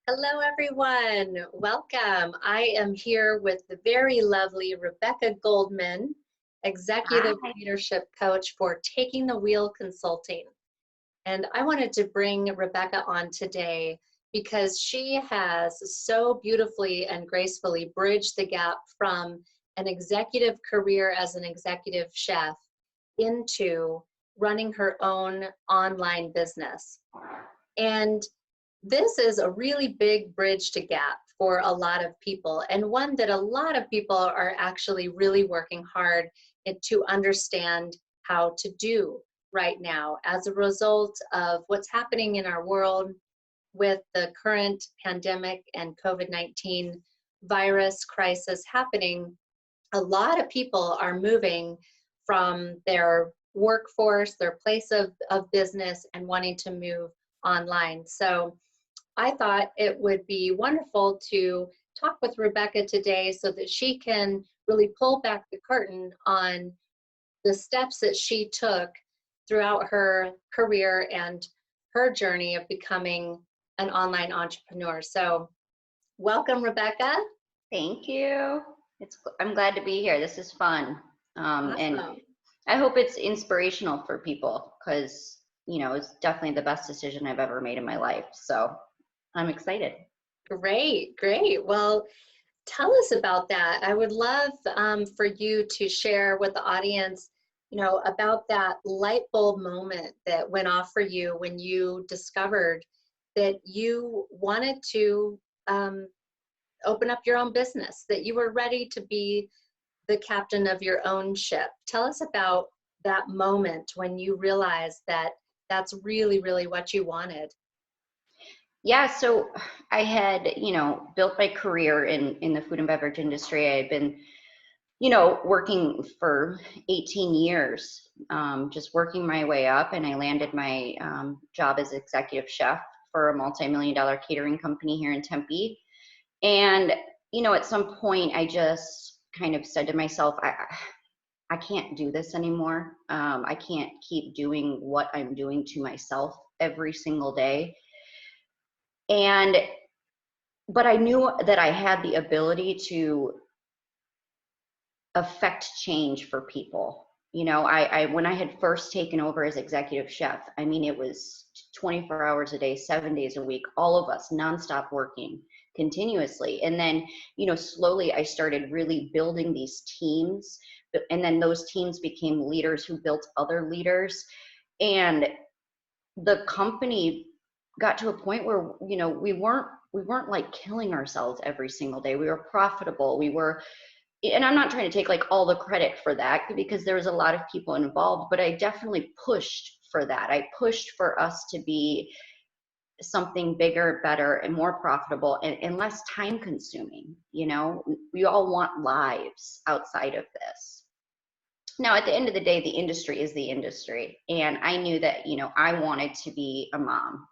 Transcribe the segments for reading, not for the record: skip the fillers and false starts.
Hello, everyone. Welcome. I am here with the very lovely Rebekah Goldman, Executive Hi. Leadership Coach for Taking the Wheel Consulting. And I wanted to bring Rebekah on today because she has so beautifully and gracefully bridged the gap from an executive career as an executive chef into running her own online business. And this is a really big bridge to gap for a lot of people, and one that a lot of people are actually really working hard to understand how to do right now as a result of what's happening in our world with the current pandemic and COVID-19 virus crisis happening. A lot of people are moving from their workforce, their place of business, and wanting to move online. So I thought it would be wonderful to talk with Rebekah today so that she can really pull back the curtain on the steps that she took throughout her career and her journey of becoming an online entrepreneur. So welcome, Rebekah. Thank you. I'm glad to be here. This is fun. And Awesome. I hope it's inspirational for people because, it's definitely the best decision I've ever made in my life. So I'm excited. Great, great. Well, tell us about that. I would love for you to share with the audience, about that light bulb moment that went off for you when you discovered that you wanted to open up your own business, that you were ready to be the captain of your own ship. Tell us about that moment when you realized that that's really, really what you wanted. Yeah, so I had, built my career in the food and beverage industry. I had been, working for 18 years, just working my way up, and I landed my job as executive chef for a multi-million-dollar catering company here in Tempe. And, at some point I just kind of said to myself, I can't do this anymore. I can't keep doing what I'm doing to myself every single day. And, but I knew that I had the ability to affect change for people. I when I had first taken over as executive chef, I mean, it was 24 hours a day, 7 days a week, all of us nonstop working continuously. And then, slowly I started really building these teams. And then those teams became leaders who built other leaders. And the company got to a point where, we weren't like killing ourselves every single day. We were profitable. And I'm not trying to take like all the credit for that because there was a lot of people involved, but I definitely pushed for that. I pushed for us to be something bigger, better, and more profitable and less time consuming. We all want lives outside of this. Now, at the end of the day, the industry is the industry. And I knew that, I wanted to be a mom.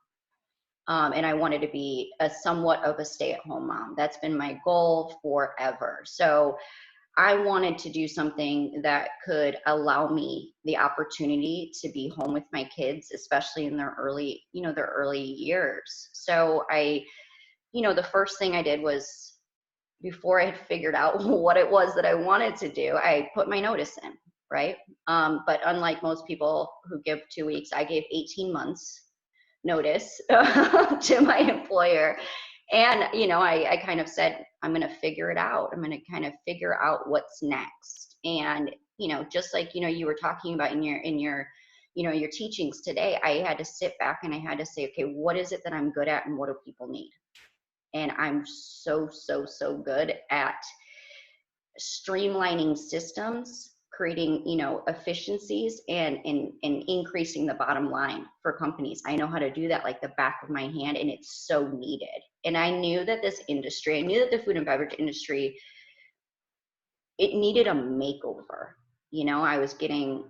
And I wanted to be a somewhat of a stay-at-home mom. That's been my goal forever. So I wanted to do something that could allow me the opportunity to be home with my kids, especially in their early years. So the first thing I did was, before I had figured out what it was that I wanted to do, I put my notice in, right? But unlike most people who give 2 weeks, I gave 18 months notice to my employer. And, I kind of said, I'm going to figure it out. I'm going to kind of figure out what's next. And, just like, you were talking about in your teachings today, I had to sit back and I had to say, okay, what is it that I'm good at and what do people need? And I'm so good at streamlining systems, creating, efficiencies and increasing the bottom line for companies. I know how to do that like the back of my hand, and it's so needed. And I knew that I knew that the food and beverage industry, it needed a makeover. I was getting,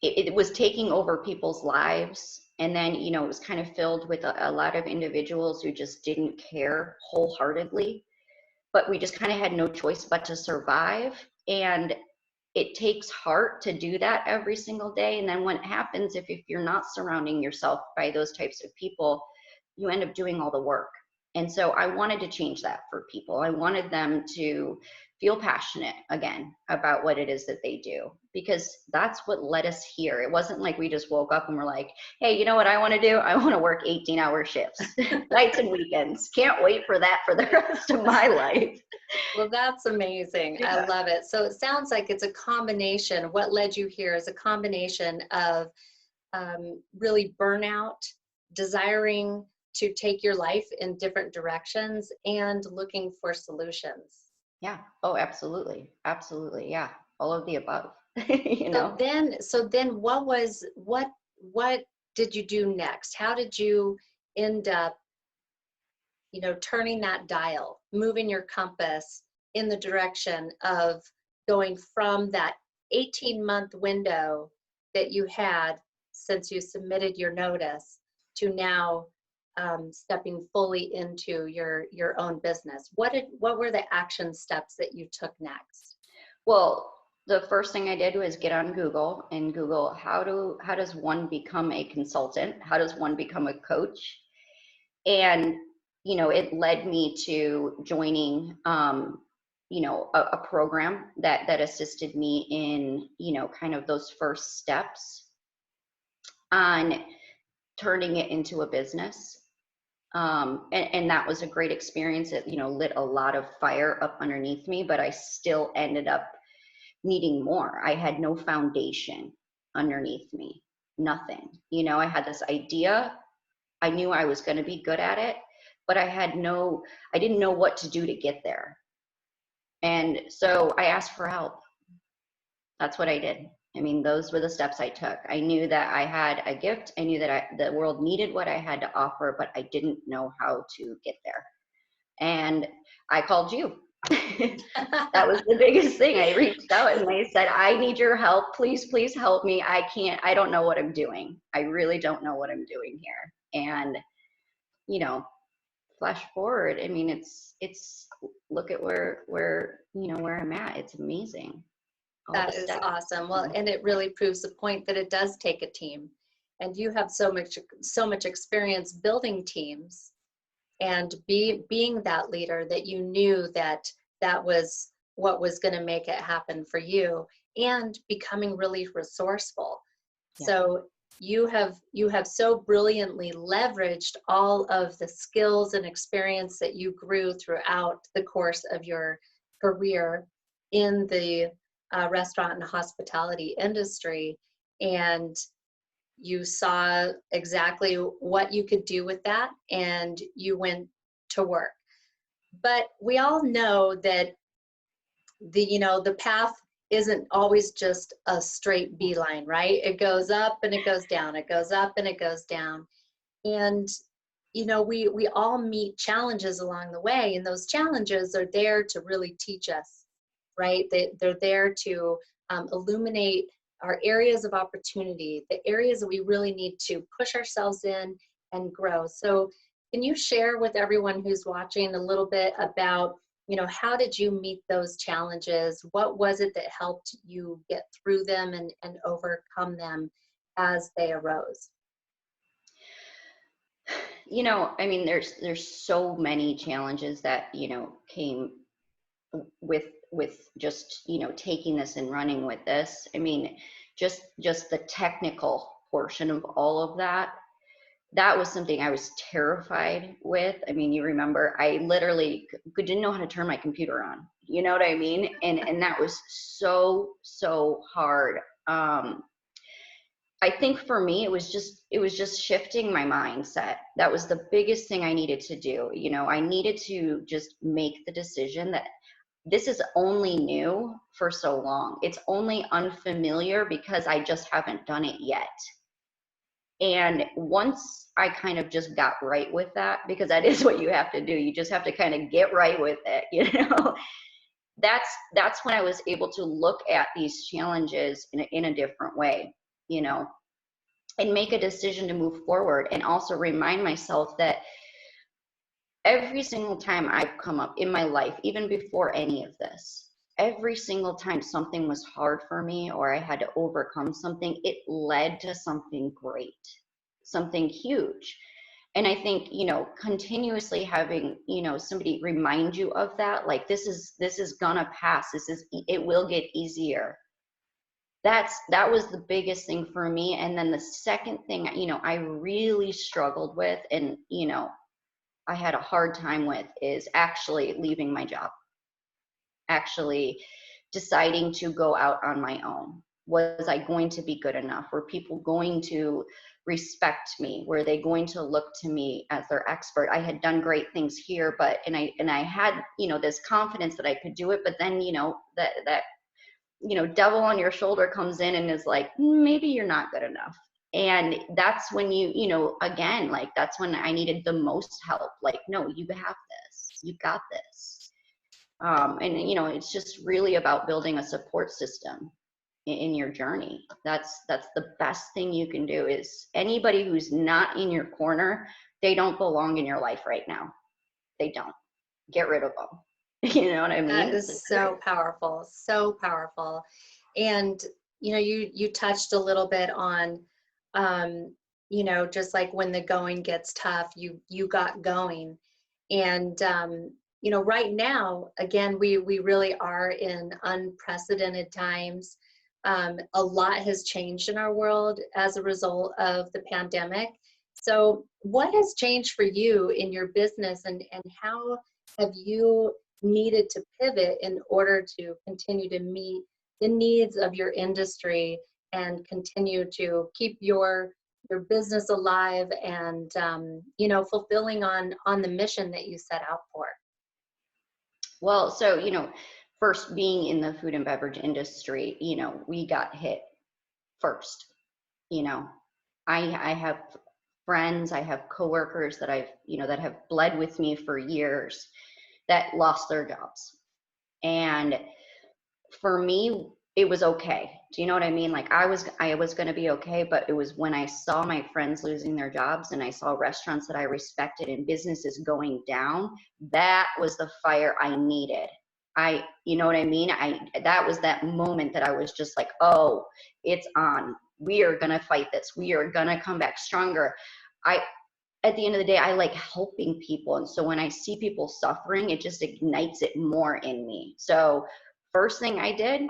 it was taking over people's lives. And then, it was kind of filled with a lot of individuals who just didn't care wholeheartedly, but we just kind of had no choice but to survive. And it takes heart to do that every single day. And then what happens if you're not surrounding yourself by those types of people, you end up doing all the work. And so I wanted to change that for people. I wanted them to feel passionate again about what it is that they do, because that's what led us here. It wasn't like we just woke up and were like, hey, you know what I want to do? I want to work 18-hour shifts, nights and weekends. Can't wait for that for the rest of my life. Well, that's amazing. Yeah. I love it. So it sounds like it's a combination. What led you here is a combination of really burnout, desiring to take your life in different directions, and looking for solutions. Yeah. Oh, absolutely. Absolutely. Yeah. All of the above. So then what did you do next? How did you end up, turning that dial, moving your compass in the direction of going from that 18-month window that you had since you submitted your notice to now stepping fully into your own business? What were the action steps that you took next? Well, the first thing I did was get on Google and Google how does one become a consultant? How does one become a coach? And it led me to joining a program that assisted me in kind of those first steps on turning it into a business. And that was a great experience. It lit a lot of fire up underneath me, but I still ended up needing more. I had no foundation underneath me, nothing. I had this idea. I knew I was going to be good at it, but I didn't know what to do to get there. And so I asked for help. That's what I did. I mean, those were the steps I took. I knew that I had a gift. I knew that the world needed what I had to offer, but I didn't know how to get there. And I called you. That was the biggest thing. I reached out and I said, I need your help. Please, please help me. I don't know what I'm doing. I really don't know what I'm doing here. And, flash forward. I mean, it's look at where I'm at. It's amazing. That is awesome. Well, and it really proves the point that it does take a team. And you have so much experience building teams and being that leader, that you knew that was what was going to make it happen for you, and becoming really resourceful. Yeah. So you have so brilliantly leveraged all of the skills and experience that you grew throughout the course of your career in the restaurant and hospitality industry, and you saw exactly what you could do with that, and you went to work. But we all know that the path isn't always just a straight beeline, right? It goes up and it goes down. It goes up and it goes down. And we all meet challenges along the way, and those challenges are there to really teach us, right? They're there to illuminate our areas of opportunity, the areas that we really need to push ourselves in and grow. So can you share with everyone who's watching a little bit about, how did you meet those challenges? What was it that helped you get through them and overcome them as they arose? I mean, there's so many challenges that, came with just, taking this and running with this. I mean, just the technical portion of all of that was something I was terrified with. I mean, you remember, I literally didn't know how to turn my computer on. You know what I mean? And that was so hard. I think for me, it was just shifting my mindset. That was the biggest thing I needed to do. I needed to just make the decision that this is only new for so long. It's only unfamiliar because I just haven't done it yet. And once I kind of just got right with that, because that is what you have to do. You just have to kind of get right with it, That's when I was able to look at these challenges in a different way, and make a decision to move forward, and also remind myself that every single time I've come up in my life, even before any of this, every single time something was hard for me or I had to overcome something, it led to something great, something huge. And I think, continuously having, somebody remind you of that, like, this is gonna pass. It will get easier. That was the biggest thing for me. And then the second thing, I really struggled with, and, I had a hard time with, is actually leaving my job, actually deciding to go out on my own. Was I going to be good enough? Were people going to respect me? Were they going to look to me as their expert? I had done great things here, but and I had, this confidence that I could do it, but then, that devil on your shoulder comes in and is like, maybe you're not good enough. And that's when again, like, that's when I needed the most help. Like, no, you have this, you got this. And it's just really about building a support system in your journey. That's the best thing you can do. Is anybody who's not in your corner, they don't belong in your life right now. They don't. Get rid of them. You know what I That mean? is so powerful, so powerful. And you touched a little bit on, just like when the going gets tough, you got going. And right now, again, we really are in unprecedented times. A lot has changed in our world as a result of the pandemic. So, what has changed for you in your business, and how have you needed to pivot in order to continue to meet the needs of your industry and continue to keep your business alive and fulfilling on the mission that you set out for? Well, so, first, being in the food and beverage industry, we got hit first. you know I have friends, I have coworkers that that have bled with me for years, that lost their jobs. And for me, it was okay. Do you know what I mean? Like, I was going to be okay, but it was when I saw my friends losing their jobs, and I saw restaurants that I respected and businesses going down, that was the fire I needed. You know what I mean? That was that moment that I was just like, oh, it's on. We are going to fight this. We are going to come back stronger. I At the end of the day, I like helping people. And so when I see people suffering, it just ignites it more in me. So first thing I did,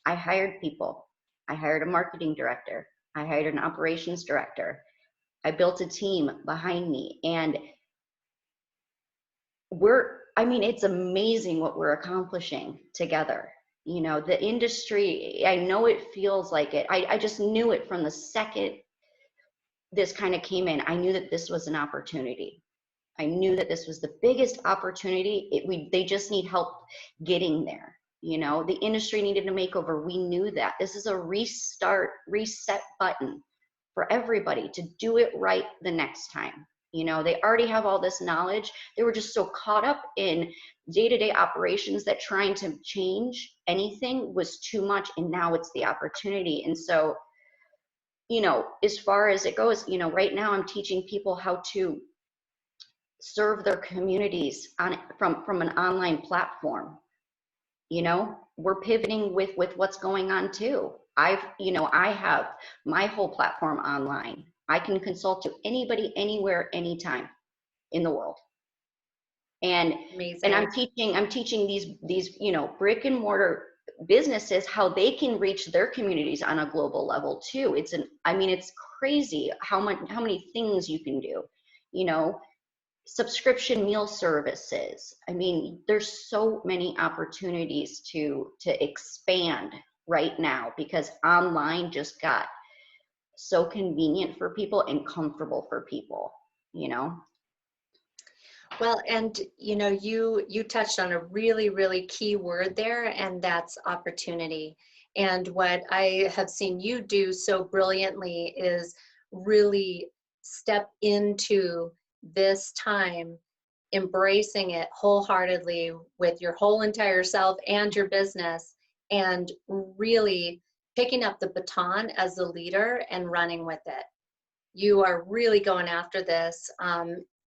I hired people. I hired a marketing director. I hired an operations director. I built a team behind me. And it's amazing what we're accomplishing together. The industry, I know it feels like it. I just knew it from the second this kind of came in. I knew that this was an opportunity. I knew that this was the biggest opportunity. They just need help getting there. The industry needed a makeover. We knew that. This is a reset button for everybody to do it right the next time. They already have all this knowledge. They were just so caught up in day-to-day operations that trying to change anything was too much. And now it's the opportunity. And so, as far as it goes, right now I'm teaching people how to serve their communities from an online platform. We're pivoting with what's going on too. I have my whole platform online. I can consult to anybody, anywhere, anytime in the world. And Amazing. I'm teaching these brick and mortar businesses how they can reach their communities on a global level too. It's crazy how many things you can do. Subscription meal services. There's so many opportunities to expand right now, because online just got so convenient for people and comfortable for people. Well, and you touched on a really, really key word there, and that's opportunity. And what I have seen you do so brilliantly is really step into this time, embracing it wholeheartedly with your whole entire self and your business, and really picking up the baton as a leader and running with it. You are really going after this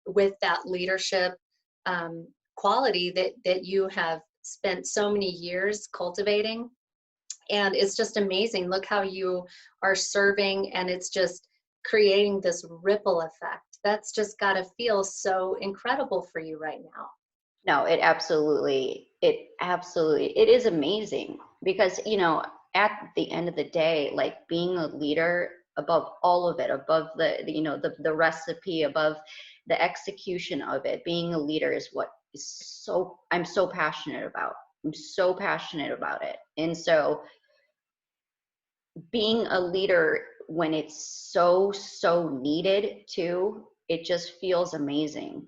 with that leadership quality that you have spent so many years cultivating. And it's just amazing. Look how you are serving, and it's just creating this ripple effect. that's just got to feel so incredible for you right now. No, it is amazing because, at the end of the day, like being a leader above all of it, above the recipe, above the execution of it, being a leader is what I'm so passionate about. I'm so passionate about it. And so being a leader when it's so needed too, it just feels amazing.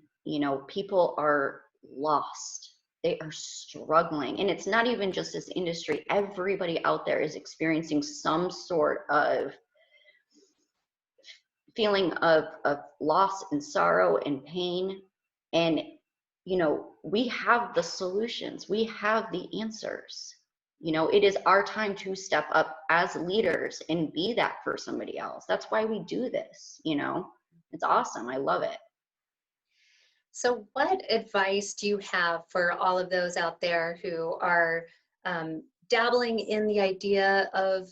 People are lost, they are struggling, and it's not even just this industry. Everybody out there is experiencing some sort of feeling of loss and sorrow and pain. And we have the solutions, we have the answers. It is our time to step up as leaders and be that for somebody else. That's why we do this. It's awesome. I love it. So what advice do you have for all of those out there who are dabbling in the idea of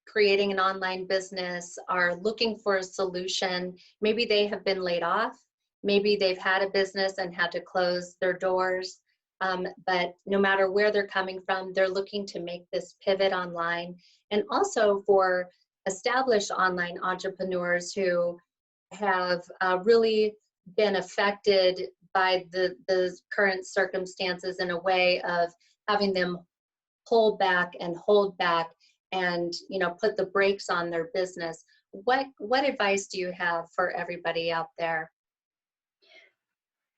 creating an online business, are looking for a solution? Maybe they have been laid off, maybe they've had a business and had to close their doors, but no matter where they're coming from, they're looking to make this pivot online. And also for established online entrepreneurs who have really been affected by the current circumstances in a way of having them pull back and hold back and put the brakes on their business. What advice do you have for everybody out there?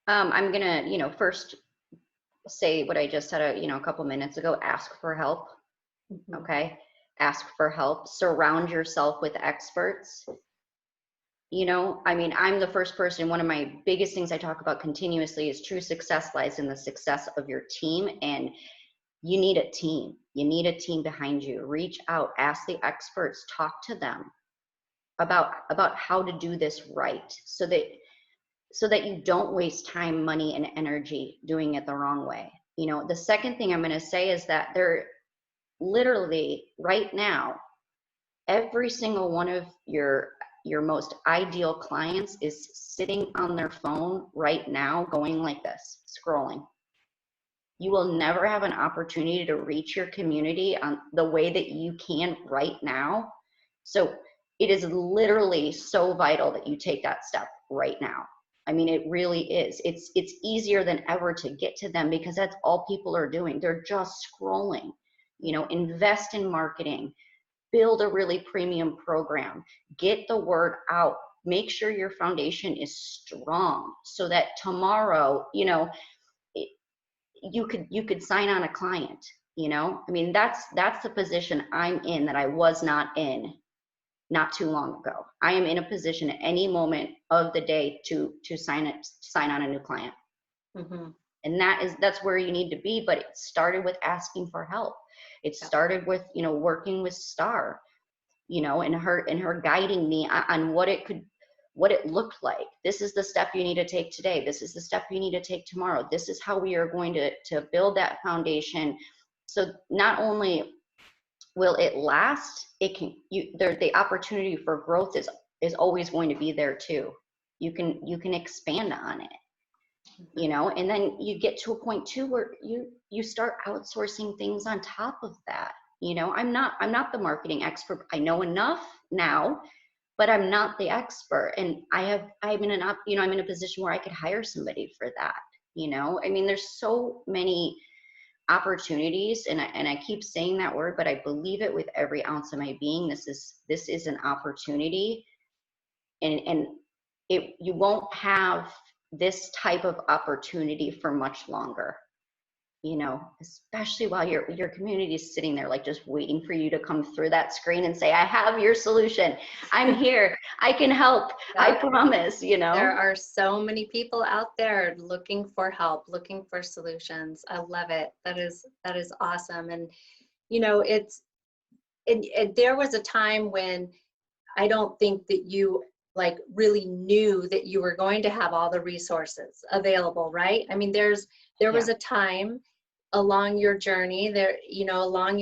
I'm gonna first say what I just said a couple minutes ago. Ask for help. Mm-hmm. Okay, ask for help. Surround yourself with experts. I'm the first person. One of my biggest things I talk about continuously is true success lies in the success of your team. And you need a team. You need a team behind you. Reach out, ask the experts, talk to them about how to do this right, so that you don't waste time, money, and energy doing it the wrong way. The second thing I'm going to say is that there literally right now, every single one of your most ideal clients is sitting on their phone right now going like this, scrolling. You will never have an opportunity to reach your community on the way that you can right now. So it is literally so vital that you take that step right now. It really is. It's easier than ever to get to them because that's all people are doing. They're just scrolling. Invest in marketing, build a really premium program, get the word out, make sure your foundation is strong so that tomorrow, you could sign on a client. That's the position I'm in that I was not in not too long ago. I am in a position at any moment of the day to sign on a new client. Mm-hmm. And that's where you need to be. But it started with asking for help. It started with working with Star, and her guiding me on what it looked like. This is the step you need to take today. This is the step you need to take tomorrow. This is how we are going to build that foundation. So not only will it last, the opportunity for growth is always going to be there too. You can expand on it. And then you get to a point too where you start outsourcing things on top of that. I'm not the marketing expert. I know enough now, but I'm not the expert. And I'm in a position where I could hire somebody for that. There's so many opportunities, and I keep saying that word, but I believe it with every ounce of my being. This is an opportunity, and you won't have this type of opportunity for much longer. Especially while your community is sitting there like just waiting for you to come through that screen and say, I have your solution. I'm here. I can help. I promise, There are so many people out there looking for help, looking for solutions. I love it. That is awesome. And, there was a time when I don't think that you really knew that you were going to have all the resources available, right? There was a time along your journey there, along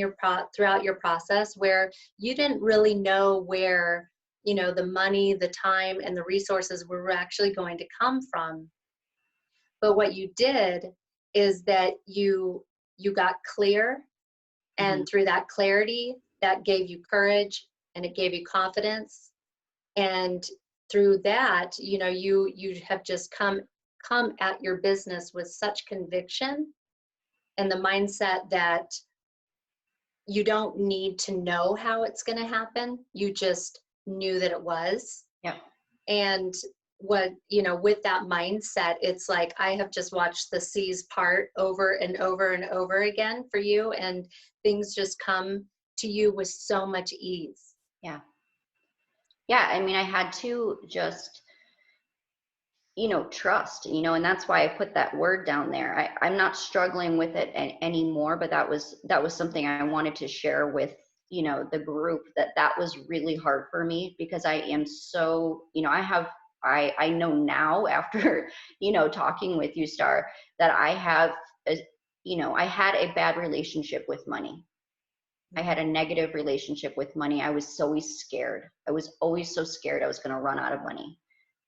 throughout your process where you didn't really know where you know, the money, the time, and the resources were actually going to come from. But what you did is that you got clear, Hmm. and through that clarity, that gave you courage and it gave you confidence. And through that, you know, you have just come at your business with such conviction and the mindset that you don't need to know how it's going to happen. You just knew that it was. Yeah. And what, you know, with that mindset, it's like I have just watched the seas part over and over and over again for you, and things just come to you with so much ease. Yeah. Yeah. I mean, I had to just, trust, and that's why I put that word down there. I'm not struggling with it anymore, but that was something I wanted to share with, the group, that was really hard for me, because I am so, I know now after, talking with you, Star, that I have, a, I had a bad relationship with money. I had a negative relationship with money. I was always scared. I was always so scared I was going to run out of money,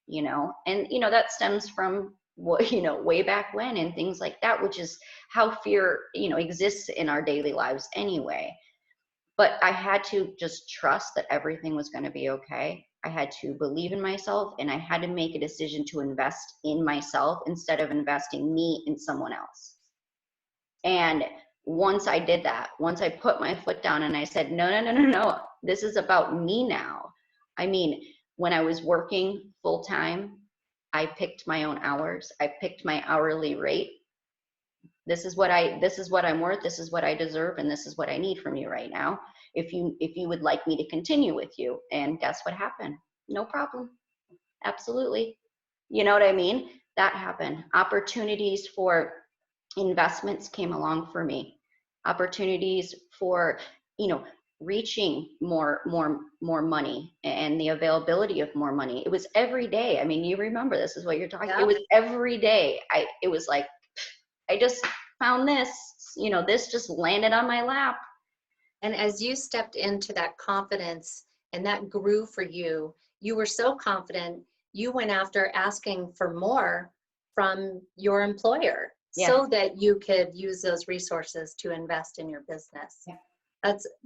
and that stems from what, way back when, and things like that, which is how fear, exists in our daily lives anyway. But I had to just trust that everything was going to be okay. I had to believe in myself, and I had to make a decision to invest in myself instead of investing me in someone else. And once I did that, once I put my foot down and I said, no, no, no, no, no, this is about me now. I mean, when I was working full time, I picked my own hours. I picked my hourly rate. This is what I'm worth. This is what I deserve. And this is what I need from you right now. If you would like me to continue with you. And guess what happened? No problem. Absolutely. You know what I mean? That happened. Opportunities for investments came along for me. Opportunities for, you know, reaching more money, and the availability of more money. It was every day. I mean, you remember, this is what you're talking. It Yep. was every day. It was like, I just found this, this just landed on my lap. And as you stepped into that confidence and that grew for you, you were so confident, you went after asking for more from your employer Yeah. so that you could use those resources to invest in your business. Yeah.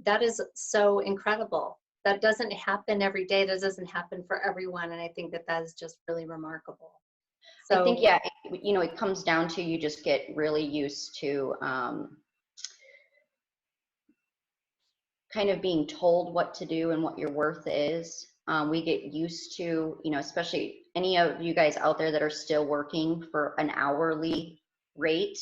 That is so incredible. That doesn't happen every day. That doesn't happen for everyone. And I think that is just really remarkable. I think, So yeah, it comes down to, you just get really used to, kind of being told what to do and what your worth is. We get used to, especially any of you guys out there that are still working for an hourly rate,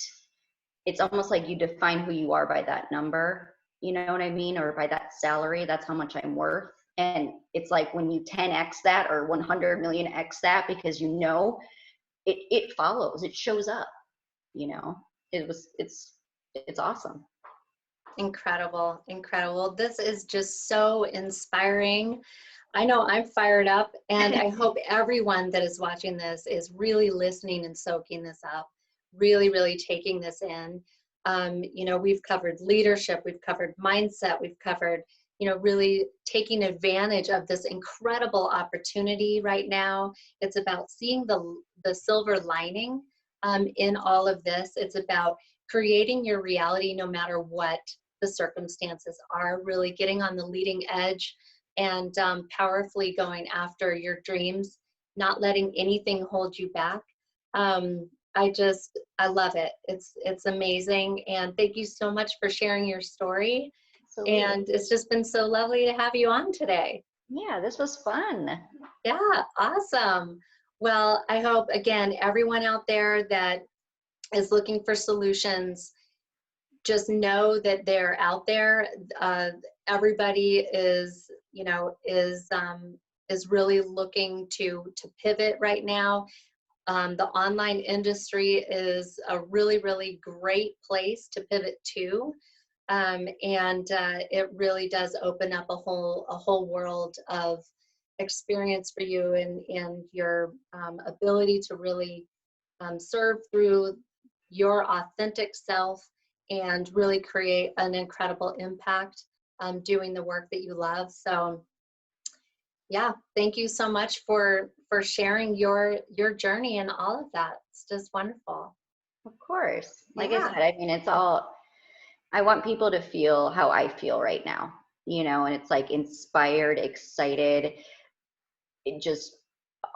it's almost like you define who you are by that number, you know what I mean? Or by that salary, that's how much I'm worth. And it's like when you 10x that or 100 million x that, because it follows, it shows up, it's awesome. incredible, incredible. This is just so inspiring. I know I'm fired up, and I hope everyone that is watching this is really listening and soaking this up, really, really taking this in. We've covered leadership, we've covered mindset, we've covered, really taking advantage of this incredible opportunity right now. It's about seeing the silver lining in all of this. It's about creating your reality no matter what the circumstances are, really getting on the leading edge and powerfully going after your dreams, not letting anything hold you back. I love it. It's amazing. And thank you so much for sharing your story. Absolutely. And it's just been so lovely to have you on today. Yeah, this was fun. Yeah, awesome. Well, I hope, again, everyone out there that is looking for solutions, just know that they're out there. Everybody is really looking to pivot right now. The online industry is a really, really great place to pivot to, and it really does open up a whole world of experience for you, and your ability to really serve through your authentic self and really create an incredible impact doing the work that you love. So Yeah, thank you so much for sharing your journey and all of that. It's just wonderful. Of course. Like I Yeah, said, I mean, it's all, I want people to feel how I feel right now, and it's like inspired, excited, just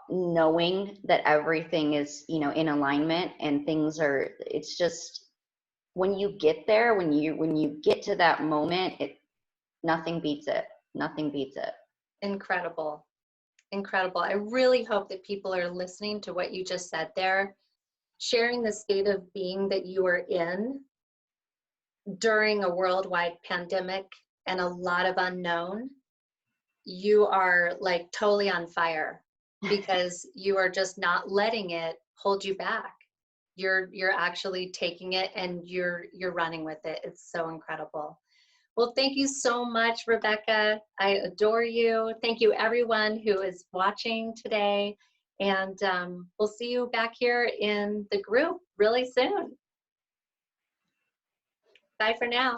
knowing that everything is, in alignment and things are, it's just, when you get there, when you get to that moment, nothing beats it. Nothing beats it. incredible. Incredible. I really hope that people are listening to what you just said there, sharing the state of being that you are in during a worldwide pandemic and a lot of unknown. You are like totally on fire because you are just not letting it hold you back. You're actually taking it and you're running with it. It's so incredible. Well, thank you so much, Rebekah. I adore you. Thank you, everyone who is watching today. And we'll see you back here in the group really soon. Bye for now.